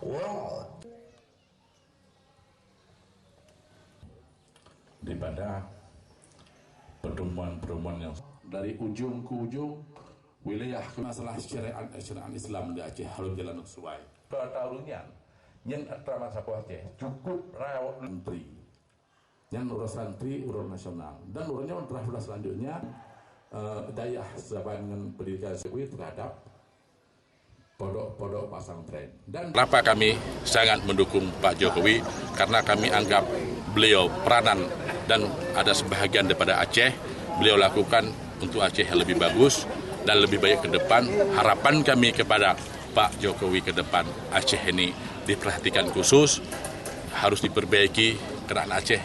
Wow. Daripada pertemuan-pertemuan yang dari ujung ke ujung wilayah masalah syariat Islam di Aceh harus jalan sesuai. Pertarungan yang antara masa Aceh cukup rawat menteri, yang urus santri, urus nasional, dan urusnya terakhir selanjutnya daya dengan pendidikan Jokowi terhadap pondok-pondok pesantren. Dan kenapa kami sangat mendukung Pak Jokowi? Karena kami anggap beliau peranan dan ada sebahagian daripada Aceh beliau lakukan untuk Aceh yang lebih bagus dan lebih baik ke depan. Harapan kami kepada Pak Jokowi ke depan, Aceh ini diperhatikan khusus, harus diperbaiki keadaan Aceh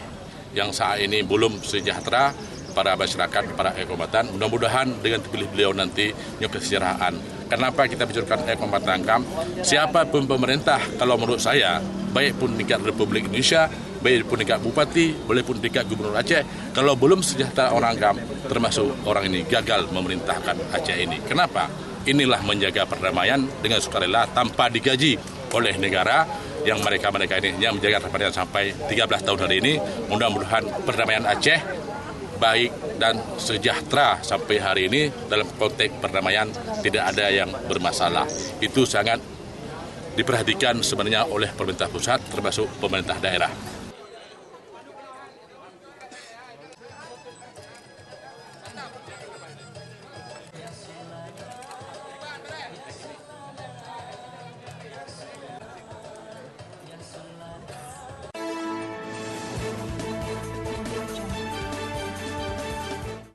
yang saat ini belum sejahtera, para masyarakat, para ekombatan. Mudah-mudahan dengan terpilih beliau nanti kesejahteraan. Kenapa kita bicarakan ekombatan Kam? Siapapun pemerintah, kalau menurut saya, baik pun tingkat Republik Indonesia, baik pun tingkat bupati, boleh pun tingkat gubernur Aceh, kalau belum sejahtera orang Kam, termasuk orang ini gagal memerintahkan Aceh ini. Kenapa? Inilah menjaga perdamaian dengan sukarela tanpa digaji oleh negara yang mereka ini yang menjaga perdamaian sampai 13 tahun hari ini. Mudah-mudahan perdamaian Aceh baik dan sejahtera sampai hari ini dalam konteks perdamaian tidak ada yang bermasalah. Itu sangat diperhatikan sebenarnya oleh pemerintah pusat termasuk pemerintah daerah.